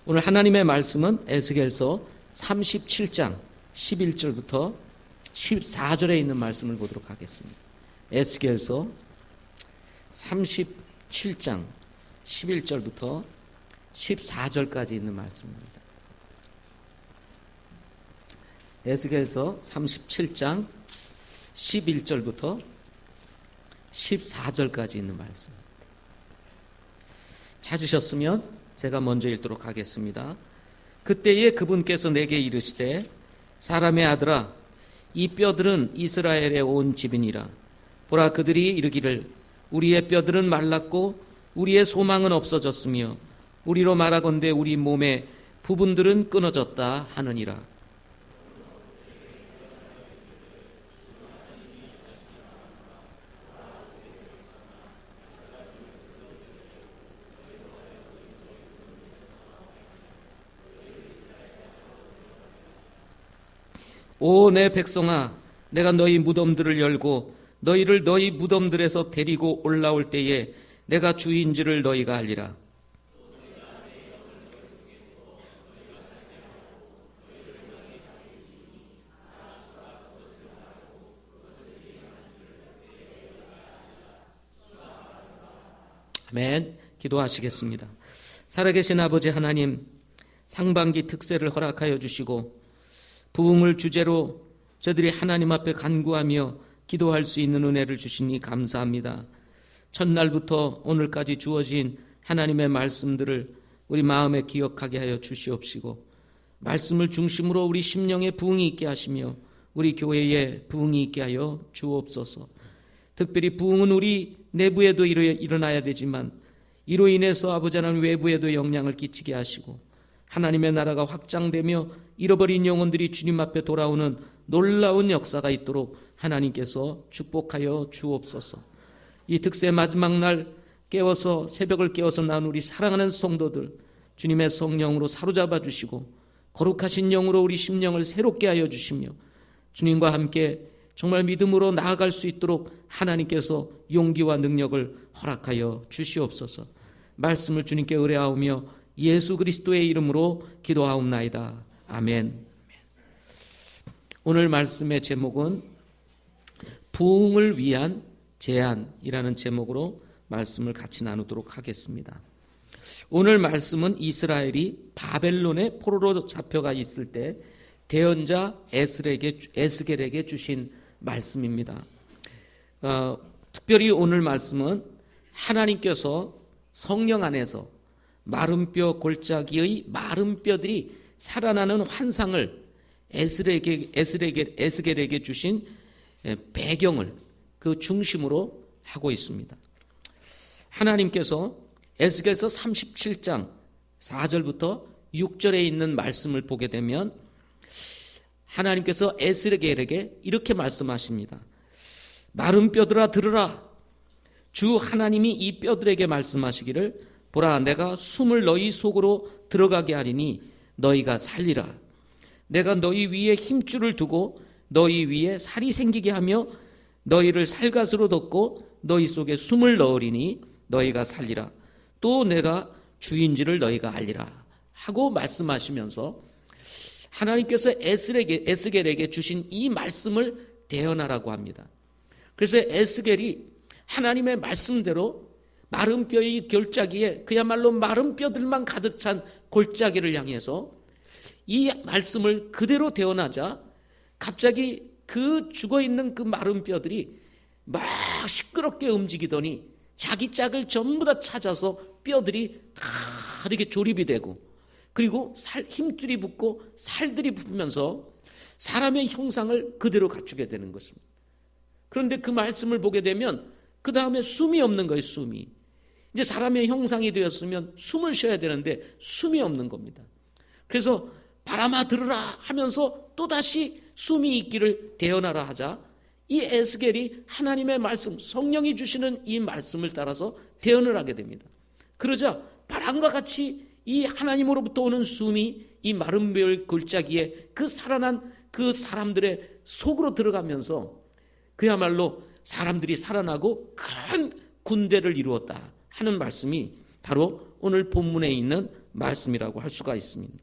오늘 하나님의 말씀은 에스겔서 37장 11절부터 14절에 있는 말씀을 보도록 하겠습니다. 에스겔서 37장 11절부터 14절까지 있는 말씀입니다. 에스겔서 37장 11절부터 14절까지 있는 말씀. 찾으셨으면 제가 먼저 읽도록 하겠습니다. 그때에 그분께서 내게 이르시되 사람의 아들아 이 뼈들은 이스라엘의 온 집이니라. 보라 그들이 이르기를 우리의 뼈들은 말랐고 우리의 소망은 없어졌으며 우리로 말하건대 우리 몸의 부분들은 끊어졌다 하느니라. 오 내 백성아 내가 너희 무덤들을 열고 너희를 너희 무덤들에서 데리고 올라올 때에 내가 주인지를 너희가 알리라. 아멘. 기도하시겠습니다. 살아계신 아버지 하나님, 상반기 특세를 허락하여 주시고 부흥을 주제로 저들이 하나님 앞에 간구하며 기도할 수 있는 은혜를 주시니 감사합니다. 첫날부터 오늘까지 주어진 하나님의 말씀들을 우리 마음에 기억하게 하여 주시옵시고 말씀을 중심으로 우리 심령에 부흥이 있게 하시며 우리 교회에 부흥이 있게 하여 주옵소서. 특별히 부흥은 우리 내부에도 일어나야 되지만 이로 인해서 아버지 하나님 외부에도 영향을 끼치게 하시고 하나님의 나라가 확장되며 잃어버린 영혼들이 주님 앞에 돌아오는 놀라운 역사가 있도록 하나님께서 축복하여 주옵소서. 이 특세 마지막 날 깨워서 새벽을 깨워서 나온 우리 사랑하는 성도들 주님의 성령으로 사로잡아 주시고 거룩하신 영으로 우리 심령을 새롭게 하여 주시며 주님과 함께 정말 믿음으로 나아갈 수 있도록 하나님께서 용기와 능력을 허락하여 주시옵소서. 말씀을 주님께 의뢰하오며 예수 그리스도의 이름으로 기도하옵나이다. 아멘. 오늘 말씀의 제목은 부흥을 위한 제안이라는 제목으로 말씀을 같이 나누도록 하겠습니다. 오늘 말씀은 이스라엘이 바벨론의 포로로 잡혀가 있을 때 대언자 에스겔에게 주신 말씀입니다. 특별히 오늘 말씀은 하나님께서 성령 안에서 마른 뼈 골짜기의 마른 뼈들이 살아나는 환상을 에스겔에게 주신 배경을 그 중심으로 하고 있습니다. 하나님께서 에스겔서 37장 4절부터 6절에 있는 말씀을 보게 되면 하나님께서 에스겔에게 이렇게 말씀하십니다. 마른 뼈들아 들으라. 주 하나님이 이 뼈들에게 말씀하시기를 보라 내가 숨을 너희 속으로 들어가게 하리니 너희가 살리라. 내가 너희 위에 힘줄을 두고 너희 위에 살이 생기게 하며 너희를 살갗으로 덮고 너희 속에 숨을 넣으리니 너희가 살리라. 또 내가 주인지를 너희가 알리라 하고 말씀하시면서 하나님께서 에스겔에게 주신 이 말씀을 대언하라고 합니다. 그래서 에스겔이 하나님의 말씀대로 마른 뼈의 골짜기에 그야말로 마른 뼈들만 가득 찬 골짜기를 향해서 이 말씀을 그대로 대언하자 갑자기 그 죽어있는 그 마른 뼈들이 막 시끄럽게 움직이더니 자기 짝을 전부 다 찾아서 뼈들이 다 이렇게 조립이 되고 그리고 힘줄이 붙고 살들이 붙으면서 사람의 형상을 그대로 갖추게 되는 것입니다. 그런데 그 말씀을 보게 되면 그 다음에 숨이 없는 거예요. 숨이. 이제 사람의 형상이 되었으면 숨을 쉬어야 되는데 숨이 없는 겁니다. 그래서 바람아 들으라 하면서 또다시 숨이 있기를 대언하라 하자 이 에스겔이 하나님의 말씀 성령이 주시는 이 말씀을 따라서 대언을 하게 됩니다. 그러자 바람과 같이 이 하나님으로부터 오는 숨이 이 마른 뼈 골짜기에 그 살아난 그 사람들의 속으로 들어가면서 그야말로 사람들이 살아나고 큰 군대를 이루었다 하는 말씀이 바로 오늘 본문에 있는 말씀이라고 할 수가 있습니다.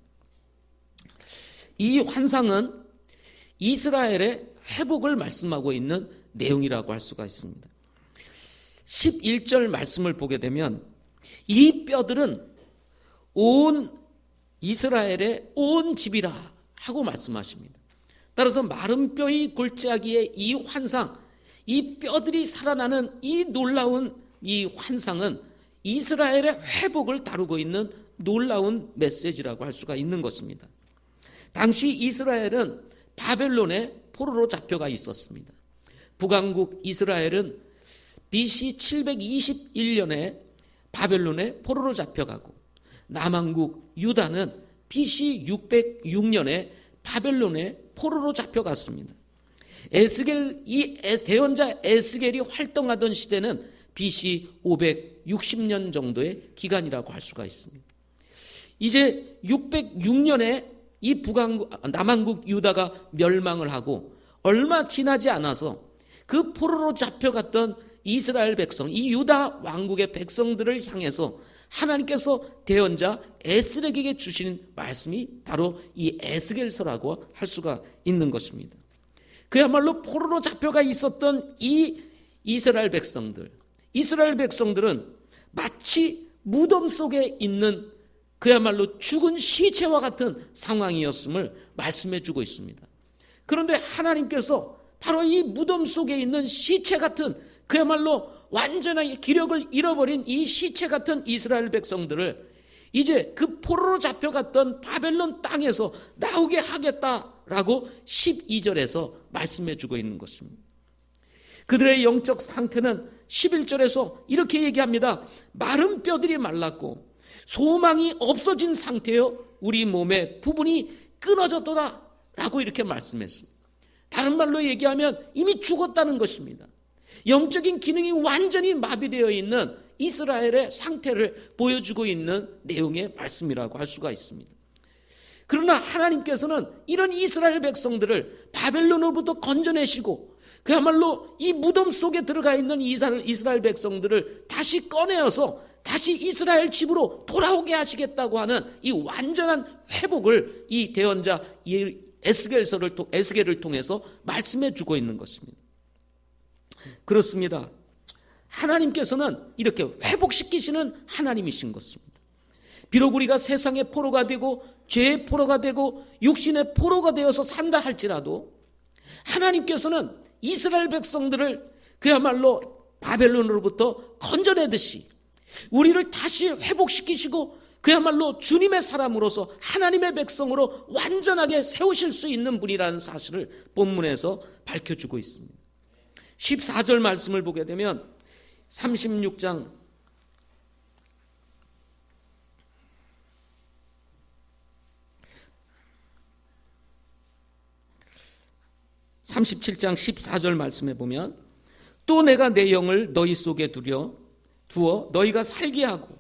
이 환상은 이스라엘의 회복을 말씀하고 있는 내용이라고 할 수가 있습니다. 11절 말씀을 보게 되면 이 뼈들은 온 이스라엘의 온 집이라 하고 말씀하십니다. 따라서 마른 뼈의 골짜기의 이 환상, 이 뼈들이 살아나는 이 놀라운 이 환상은 이스라엘의 회복을 다루고 있는 놀라운 메시지라고 할 수가 있는 것입니다. 당시 이스라엘은 바벨론의 포로로 잡혀가 있었습니다. 북왕국 이스라엘은 BC 721년에 바벨론의 포로로 잡혀가고 남왕국 유다는 BC 606년에 바벨론의 포로로 잡혀갔습니다. 이 대언자 에스겔이 활동하던 시대는 BC 560년 정도의 기간이라고 할 수가 있습니다. 이제 606년에 이 남왕국 유다가 멸망을 하고 얼마 지나지 않아서 그 포로로 잡혀갔던 이스라엘 백성, 이 유다 왕국의 백성들을 향해서 하나님께서 대언자 에스겔에게 주신 말씀이 바로 이 에스겔서라고 할 수가 있는 것입니다. 그야말로 포로로 잡혀가 있었던 이 이스라엘 백성들은 마치 무덤 속에 있는 그야말로 죽은 시체와 같은 상황이었음을 말씀해 주고 있습니다. 그런데 하나님께서 바로 이 무덤 속에 있는 시체 같은 그야말로 완전하게 기력을 잃어버린 이 시체 같은 이스라엘 백성들을 이제 그 포로로 잡혀갔던 바벨론 땅에서 나오게 하겠다라고 12절에서 말씀해 주고 있는 것입니다. 그들의 영적 상태는 11절에서 이렇게 얘기합니다. 마른 뼈들이 말랐고 소망이 없어진 상태요 우리 몸의 부분이 끊어졌도다 라고 이렇게 말씀했습니다. 다른 말로 얘기하면 이미 죽었다는 것입니다. 영적인 기능이 완전히 마비되어 있는 이스라엘의 상태를 보여주고 있는 내용의 말씀이라고 할 수가 있습니다. 그러나 하나님께서는 이런 이스라엘 백성들을 바벨론으로부터 건져내시고 그야말로 이 무덤 속에 들어가 있는 이스라엘 백성들을 다시 꺼내어서 다시 이스라엘 집으로 돌아오게 하시겠다고 하는 이 완전한 회복을 이 대언자 에스겔을 통해서 말씀해 주고 있는 것입니다. 그렇습니다. 하나님께서는 이렇게 회복시키시는 하나님이신 것입니다. 비록 우리가 세상의 포로가 되고 죄의 포로가 되고 육신의 포로가 되어서 산다 할지라도 하나님께서는 이스라엘 백성들을 그야말로 바벨론으로부터 건져내듯이 우리를 다시 회복시키시고 그야말로 주님의 사람으로서 하나님의 백성으로 완전하게 세우실 수 있는 분이라는 사실을 본문에서 밝혀주고 있습니다. 14절 말씀을 보게 되면 36장 37장 14절 말씀에 보면 또 내가 내 영을 너희 속에 두어 너희가 살게 하고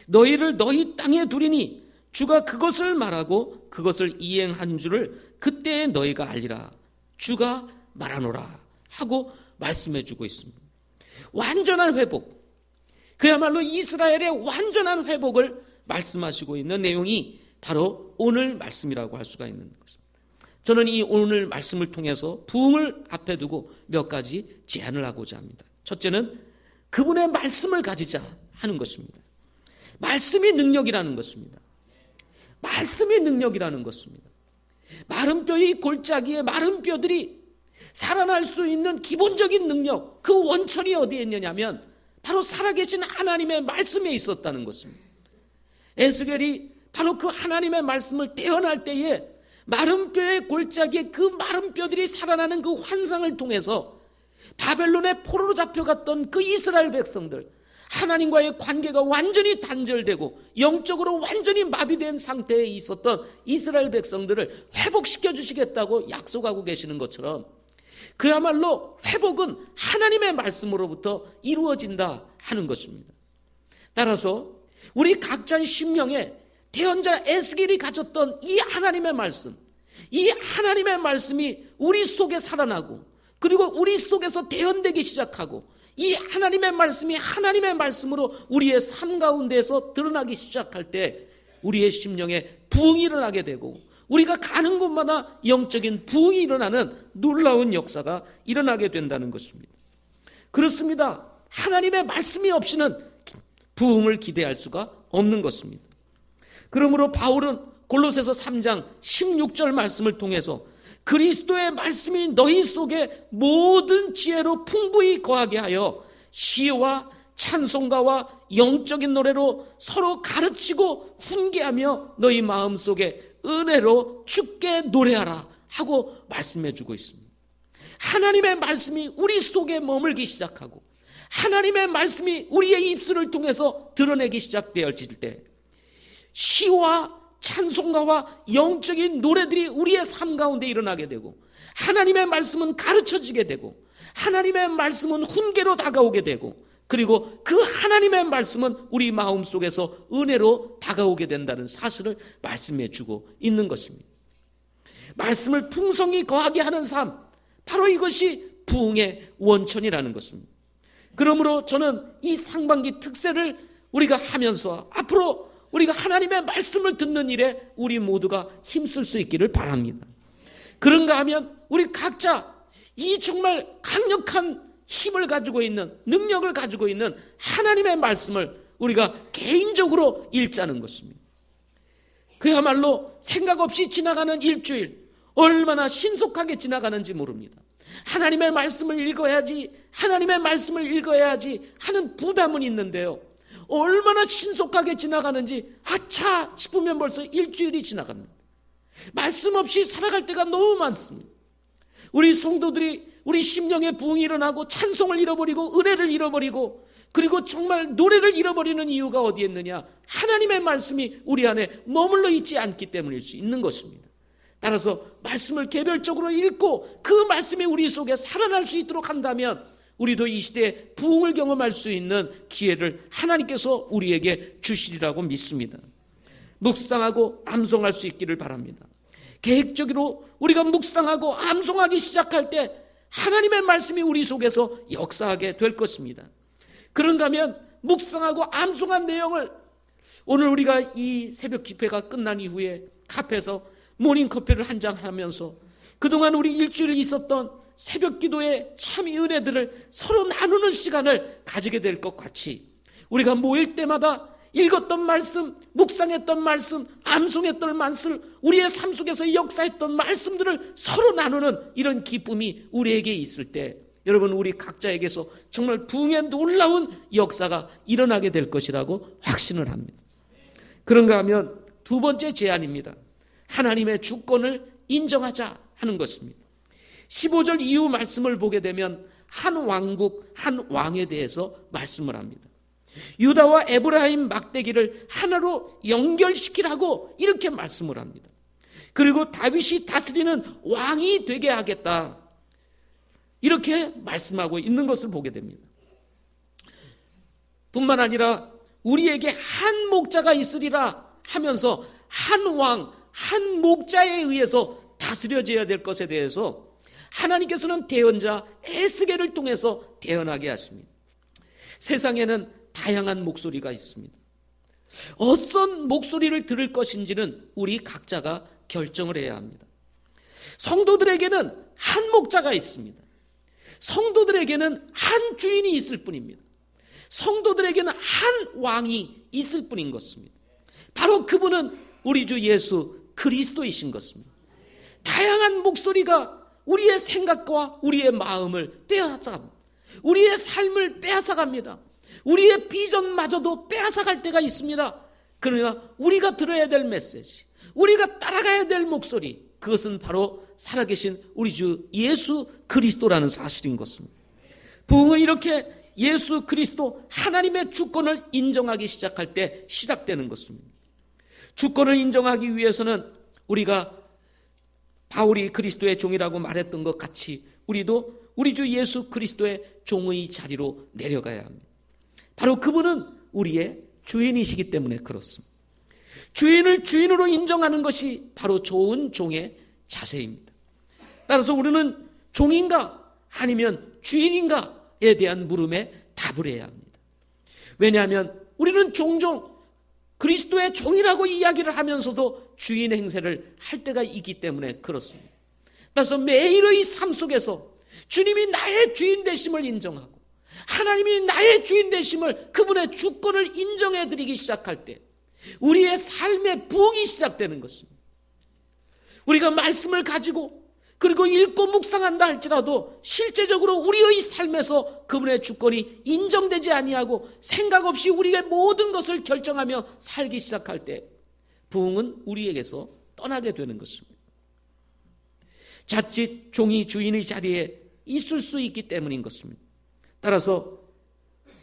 너희를 너희 땅에 두리니 주가 그것을 말하고 그것을 이행한 줄을 그때에 너희가 알리라. 주가 말하노라 하고 말씀해 주고 있습니다. 완전한 회복, 그야말로 이스라엘의 완전한 회복을 말씀하시고 있는 내용이 바로 오늘 말씀이라고 할 수가 있는 것입니다. 저는 이 오늘 말씀을 통해서 부흥을 앞에 두고 몇 가지 제안을 하고자 합니다. 첫째는 그분의 말씀을 가지자 하는 것입니다. 말씀이 능력이라는 것입니다. 말씀이 능력이라는 것입니다. 마른 뼈의 골짜기에 마른 뼈들이 살아날 수 있는 기본적인 능력, 그 원천이 어디에 있느냐면 바로 살아계신 하나님의 말씀에 있었다는 것입니다. 에스겔이 바로 그 하나님의 말씀을 떼어날 때에 마른 뼈의 골짜기에 그 마른 뼈들이 살아나는 그 환상을 통해서 바벨론의 포로로 잡혀갔던 그 이스라엘 백성들, 하나님과의 관계가 완전히 단절되고 영적으로 완전히 마비된 상태에 있었던 이스라엘 백성들을 회복시켜 주시겠다고 약속하고 계시는 것처럼 그야말로 회복은 하나님의 말씀으로부터 이루어진다 하는 것입니다. 따라서 우리 각자의 심령에 대언자 에스겔이 가졌던 이 하나님의 말씀, 이 하나님의 말씀이 우리 속에 살아나고 그리고 우리 속에서 대언되기 시작하고 이 하나님의 말씀이 하나님의 말씀으로 우리의 삶 가운데에서 드러나기 시작할 때 우리의 심령에 부흥이 일어나게 되고 우리가 가는 곳마다 영적인 부흥이 일어나는 놀라운 역사가 일어나게 된다는 것입니다. 그렇습니다. 하나님의 말씀이 없이는 부흥을 기대할 수가 없는 것입니다. 그러므로 바울은 골로새서 3장 16절 말씀을 통해서 그리스도의 말씀이 너희 속에 모든 지혜로 풍부히 거하게 하여 시와 찬송가와 영적인 노래로 서로 가르치고 훈계하며 너희 마음속에 은혜로 주께 노래하라 하고 말씀해 주고 있습니다. 하나님의 말씀이 우리 속에 머물기 시작하고 하나님의 말씀이 우리의 입술을 통해서 드러내기 시작되어질 때 시와 찬송가와 영적인 노래들이 우리의 삶 가운데 일어나게 되고 하나님의 말씀은 가르쳐지게 되고 하나님의 말씀은 훈계로 다가오게 되고 그리고 그 하나님의 말씀은 우리 마음속에서 은혜로 다가오게 된다는 사실을 말씀해 주고 있는 것입니다. 말씀을 풍성히 거하게 하는 삶, 바로 이것이 부흥의 원천이라는 것입니다. 그러므로 저는 이 상반기 특세를 우리가 하면서 앞으로 우리가 하나님의 말씀을 듣는 일에 우리 모두가 힘쓸 수 있기를 바랍니다. 그런가 하면 우리 각자 이 정말 강력한 힘을 가지고 있는, 능력을 가지고 있는 하나님의 말씀을 우리가 개인적으로 읽자는 것입니다. 그야말로 생각 없이 지나가는 일주일, 얼마나 신속하게 지나가는지 모릅니다. 하나님의 말씀을 읽어야지, 하나님의 말씀을 읽어야지 하는 부담은 있는데요, 얼마나 신속하게 지나가는지 아차 싶으면 벌써 일주일이 지나갑니다. 말씀 없이 살아갈 때가 너무 많습니다. 우리 성도들이 우리 심령의 부흥이 일어나고 찬송을 잃어버리고 은혜를 잃어버리고 그리고 정말 노래를 잃어버리는 이유가 어디에 있느냐? 하나님의 말씀이 우리 안에 머물러 있지 않기 때문일 수 있는 것입니다. 따라서 말씀을 개별적으로 읽고 그 말씀이 우리 속에 살아날 수 있도록 한다면 우리도 이 시대에 부흥을 경험할 수 있는 기회를 하나님께서 우리에게 주시리라고 믿습니다. 묵상하고 암송할 수 있기를 바랍니다. 계획적으로 우리가 묵상하고 암송하기 시작할 때 하나님의 말씀이 우리 속에서 역사하게 될 것입니다. 그런가 하면 묵상하고 암송한 내용을 오늘 우리가 이 새벽 집회가 끝난 이후에 카페에서 모닝커피를 한 잔 하면서 그동안 우리 일주일에 있었던 새벽 기도의 참 은혜들을 서로 나누는 시간을 가지게 될 것 같이 우리가 모일 때마다 읽었던 말씀, 묵상했던 말씀, 암송했던 말씀, 우리의 삶 속에서 역사했던 말씀들을 서로 나누는 이런 기쁨이 우리에게 있을 때 여러분 우리 각자에게서 정말 부흥의 놀라운 역사가 일어나게 될 것이라고 확신을 합니다. 그런가 하면 두 번째 제안입니다. 하나님의 주권을 인정하자 하는 것입니다. 15절 이후 말씀을 보게 되면 한 왕국, 한 왕에 대해서 말씀을 합니다. 유다와 에브라임 막대기를 하나로 연결시키라고 이렇게 말씀을 합니다. 그리고 다윗이 다스리는 왕이 되게 하겠다, 이렇게 말씀하고 있는 것을 보게 됩니다. 뿐만 아니라 우리에게 한 목자가 있으리라 하면서 한 왕, 한 목자에 의해서 다스려져야 될 것에 대해서 하나님께서는 대언자 에스겔을 통해서 대언하게 하십니다. 세상에는 다양한 목소리가 있습니다. 어떤 목소리를 들을 것인지는 우리 각자가 결정을 해야 합니다. 성도들에게는 한 목자가 있습니다. 성도들에게는 한 주인이 있을 뿐입니다. 성도들에게는 한 왕이 있을 뿐인 것입니다. 바로 그분은 우리 주 예수 그리스도이신 것입니다. 다양한 목소리가 우리의 생각과 우리의 마음을 빼앗아갑니다. 우리의 삶을 빼앗아갑니다. 우리의 비전마저도 빼앗아갈 때가 있습니다. 그러나 우리가 들어야 될 메시지, 우리가 따라가야 될 목소리, 그것은 바로 살아계신 우리 주 예수 그리스도라는 사실인 것입니다. 부흥은 이렇게 예수 그리스도 하나님의 주권을 인정하기 시작할 때 시작되는 것입니다. 주권을 인정하기 위해서는 우리가 바울이 그리스도의 종이라고 말했던 것 같이 우리도 우리 주 예수 그리스도의 종의 자리로 내려가야 합니다. 바로 그분은 우리의 주인이시기 때문에 그렇습니다. 주인을 주인으로 인정하는 것이 바로 좋은 종의 자세입니다. 따라서 우리는 종인가 아니면 주인인가 왜냐에 대한 물음에 답을 해야 합니다. 왜냐하면 우리는 종종 그리스도의 종이라고 이야기를 하면서도 주인 행세를 할 때가 있기 때문에 그렇습니다. 따라서 매일의 삶 속에서 주님이 나의 주인 되심을 인정하고 하나님이 나의 주인 되심을, 그분의 주권을 인정해 드리기 시작할 때 우리의 삶의 부흥이 시작되는 것입니다. 우리가 말씀을 가지고 그리고 읽고 묵상한다 할지라도 실제적으로 우리의 삶에서 그분의 주권이 인정되지 아니하고 생각 없이 우리의 모든 것을 결정하며 살기 시작할 때 부흥은 우리에게서 떠나게 되는 것입니다. 자칫 종이 주인의 자리에 있을 수 있기 때문인 것입니다. 따라서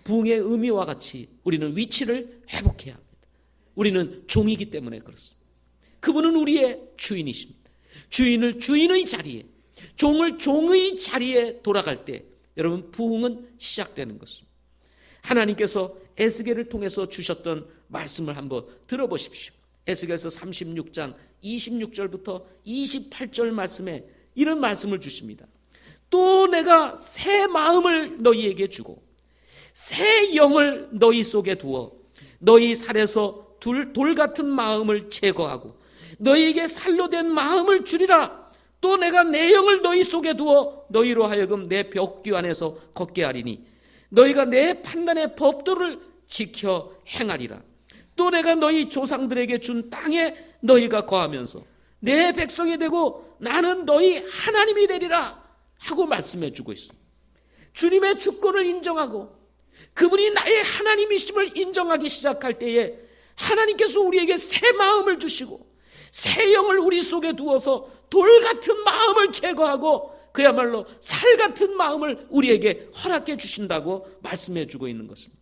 부흥의 의미와 같이 우리는 위치를 회복해야 합니다. 우리는 종이기 때문에 그렇습니다. 그분은 우리의 주인이십니다. 주인을 주인의 자리에, 종을 종의 자리에 돌아갈 때 여러분 부흥은 시작되는 것입니다. 하나님께서 에스겔을 통해서 주셨던 말씀을 한번 들어보십시오. 에스겔서 36장 26절부터 28절 말씀에 이런 말씀을 주십니다. 또 내가 새 마음을 너희에게 주고 새 영을 너희 속에 두어 너희 살에서 돌 같은 마음을 제거하고 너희에게 살로 된 마음을 주리라. 또 내가 내 영을 너희 속에 두어 너희로 하여금 내 벽귀 안에서 걷게 하리니 너희가 내 판단의 법도를 지켜 행하리라. 또 내가 너희 조상들에게 준 땅에 너희가 거하면서 내 백성이 되고 나는 너희 하나님이 되리라 하고 말씀해 주고 있습니다. 주님의 주권을 인정하고 그분이 나의 하나님이심을 인정하기 시작할 때에 하나님께서 우리에게 새 마음을 주시고 새 영을 우리 속에 두어서 돌 같은 마음을 제거하고 그야말로 살 같은 마음을 우리에게 허락해 주신다고 말씀해 주고 있는 것입니다.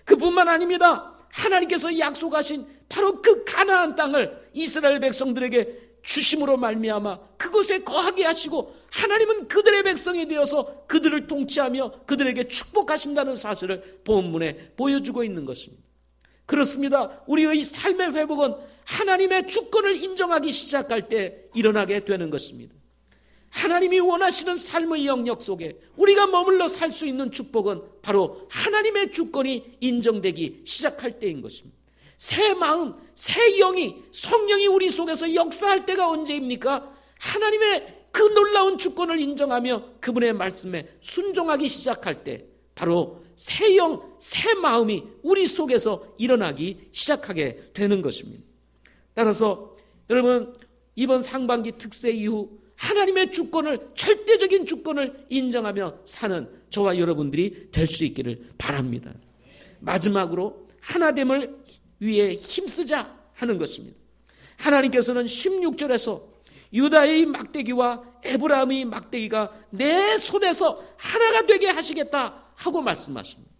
그뿐만 아닙니다. 하나님께서 약속하신 바로 그 가나안 땅을 이스라엘 백성들에게 주심으로 말미암아 그곳에 거하게 하시고 하나님은 그들의 백성이 되어서 그들을 통치하며 그들에게 축복하신다는 사실을 본문에 보여주고 있는 것입니다. 그렇습니다. 우리의 삶의 회복은 하나님의 주권을 인정하기 시작할 때 일어나게 되는 것입니다. 하나님이 원하시는 삶의 영역 속에 우리가 머물러 살 수 있는 축복은 바로 하나님의 주권이 인정되기 시작할 때인 것입니다. 새 마음, 새 영이, 성령이 우리 속에서 역사할 때가 언제입니까? 하나님의 그 놀라운 주권을 인정하며 그분의 말씀에 순종하기 시작할 때 바로 새 영, 새 마음이 우리 속에서 일어나기 시작하게 되는 것입니다. 따라서 여러분 이번 상반기 특세 이후 하나님의 주권을, 절대적인 주권을 인정하며 사는 저와 여러분들이 될 수 있기를 바랍니다. 마지막으로 하나됨을 위해 힘쓰자 하는 것입니다. 하나님께서는 16절에서 유다의 막대기와 에브라임의 막대기가 내 손에서 하나가 되게 하시겠다 하고 말씀하십니다.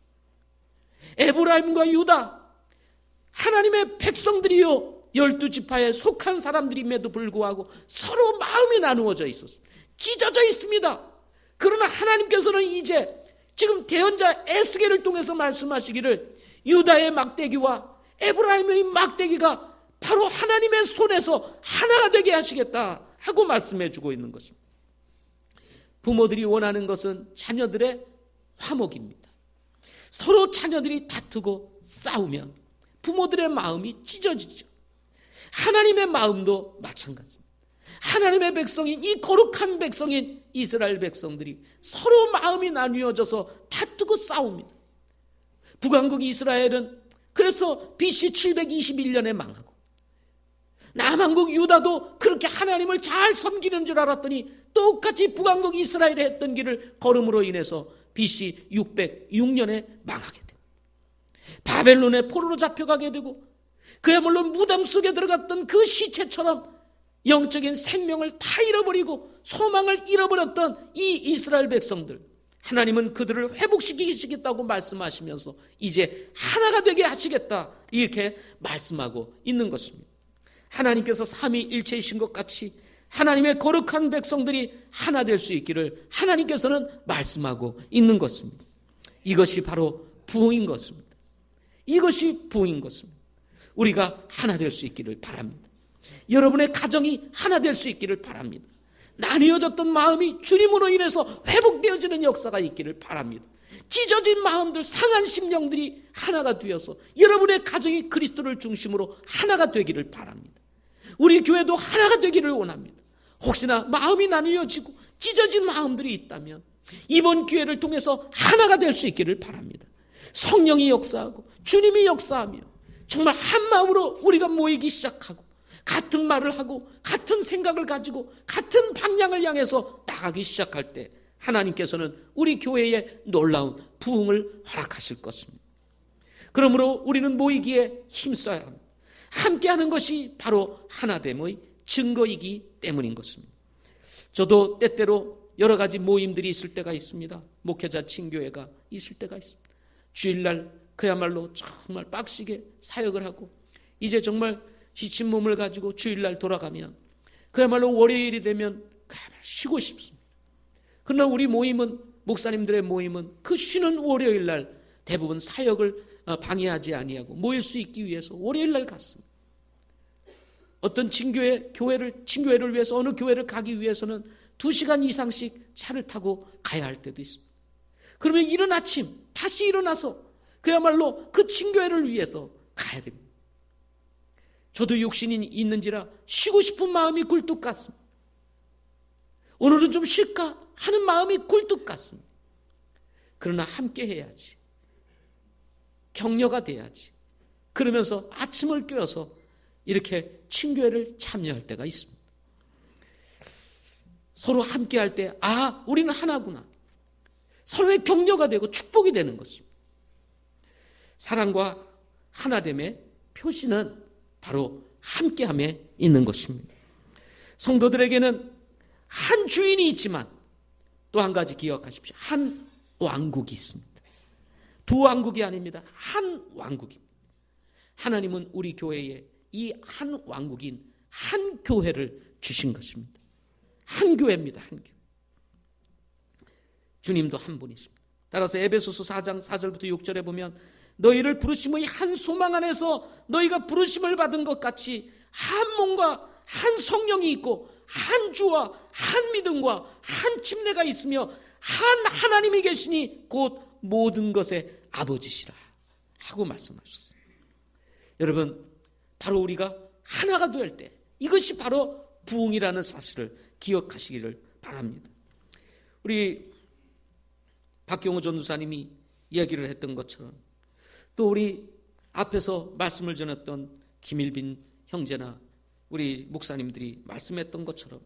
에브라임과 유다, 하나님의 백성들이요 12지파에 속한 사람들임에도 불구하고 서로 마음이 나누어져 있었습니다. 찢어져 있습니다. 그러나 하나님께서는 이제 지금 대언자 에스겔을 통해서 말씀하시기를 유다의 막대기와 에브라임의 막대기가 바로 하나님의 손에서 하나가 되게 하시겠다 하고 말씀해 주고 있는 것입니다. 부모들이 원하는 것은 자녀들의 화목입니다. 서로 자녀들이 다투고 싸우면 부모들의 마음이 찢어지죠. 하나님의 마음도 마찬가지입니다. 하나님의 백성인, 이 거룩한 백성인 이스라엘 백성들이 서로 마음이 나뉘어져서 다투고 싸웁니다. 북왕국 이스라엘은 그래서 BC 721년에 망하고 남왕국 유다도 그렇게 하나님을 잘 섬기는 줄 알았더니 똑같이 북왕국 이스라엘이 했던 길을 걸음으로 인해서 BC 606년에 망하게 됩니다. 바벨론의 포로로 잡혀가게 되고 그야말로 무덤 속에 들어갔던 그 시체처럼 영적인 생명을 다 잃어버리고 소망을 잃어버렸던 이 이스라엘 백성들, 하나님은 그들을 회복시키시겠다고 말씀하시면서 이제 하나가 되게 하시겠다 이렇게 말씀하고 있는 것입니다. 하나님께서 삼위일체이신 것 같이 하나님의 거룩한 백성들이 하나 될 수 있기를 하나님께서는 말씀하고 있는 것입니다. 이것이 바로 부흥인 것입니다. 이것이 부흥인 것입니다. 우리가 하나 될 수 있기를 바랍니다. 여러분의 가정이 하나 될 수 있기를 바랍니다. 나뉘어졌던 마음이 주님으로 인해서 회복되어지는 역사가 있기를 바랍니다. 찢어진 마음들, 상한 심령들이 하나가 되어서 여러분의 가정이 그리스도를 중심으로 하나가 되기를 바랍니다. 우리 교회도 하나가 되기를 원합니다. 혹시나 마음이 나뉘어지고 찢어진 마음들이 있다면 이번 기회를 통해서 하나가 될 수 있기를 바랍니다. 성령이 역사하고 주님이 역사하며 정말 한 마음으로 우리가 모이기 시작하고 같은 말을 하고 같은 생각을 가지고 같은 방향을 향해서 나가기 시작할 때 하나님께서는 우리 교회에 놀라운 부흥을 허락하실 것입니다. 그러므로 우리는 모이기에 힘써야 합니다. 함께하는 것이 바로 하나됨의 증거이기 때문인 것입니다. 저도 때때로 여러 가지 모임들이 있을 때가 있습니다. 목회자 친교회가 있을 때가 있습니다. 주일날 그야말로 정말 빡시게 사역을 하고 이제 정말 지친 몸을 가지고 주일날 돌아가면 그야말로 월요일이 되면 그야말로 쉬고 싶습니다. 그러나 우리 모임은, 목사님들의 모임은 그 쉬는 월요일날 대부분 사역을 방해하지 아니하고 모일 수 있기 위해서 월요일날 갔습니다. 어떤 친교회를 위해서 어느 교회를 가기 위해서는 2시간 이상씩 차를 타고 가야 할 때도 있습니다. 그러면 이른 아침 다시 일어나서 그야말로 그 친교회를 위해서 가야 됩니다. 저도 육신이 있는지라 쉬고 싶은 마음이 굴뚝 같습니다. 오늘은 좀 쉴까 하는 마음이 굴뚝 같습니다. 그러나 함께 해야지. 격려가 돼야지. 그러면서 아침을 깨워서 이렇게 친교회를 참여할 때가 있습니다. 서로 함께 할 때 우리는 하나구나. 서로의 격려가 되고 축복이 되는 것입니다. 사랑과 하나됨의 표시는 바로 함께함에 있는 것입니다. 성도들에게는 한 주인이 있지만 또 한 가지 기억하십시오. 한 왕국이 있습니다. 2 왕국이 아닙니다. 한 왕국입니다. 하나님은 우리 교회에 이 한 왕국인 한 교회를 주신 것입니다. 한 교회입니다. 한 교회. 주님도 한 분이십니다. 따라서 에베소서 4장 4절부터 6절에 보면 너희를 부르심의 한 소망 안에서 너희가 부르심을 받은 것 같이 한 몸과 한 성령이 있고 한 주와 한 믿음과 한 침례가 있으며 한 하나님이 계시니 곧 모든 것의 아버지시라 하고 말씀하셨어요. 여러분, 바로 우리가 하나가 될 때 이것이 바로 부흥이라는 사실을 기억하시기를 바랍니다. 우리 박경호 전도사님이 이야기를 했던 것처럼 또 우리 앞에서 말씀을 전했던 김일빈 형제나 우리 목사님들이 말씀했던 것처럼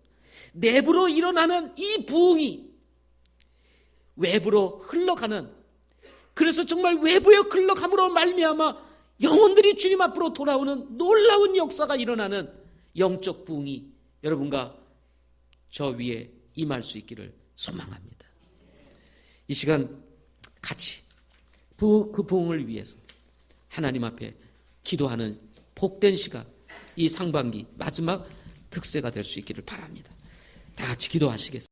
내부로 일어나는 이 부흥이 외부로 흘러가는, 그래서 정말 외부에 흘러감으로 말미암아 영혼들이 주님 앞으로 돌아오는 놀라운 역사가 일어나는 영적 부흥이 여러분과 저 위에 임할 수 있기를 소망합니다. 이 시간 같이 그 부흥을 위해서 하나님 앞에 기도하는 복된 시간, 이 상반기 마지막 특세가 될 수 있기를 바랍니다. 다 같이 기도하시겠습니다.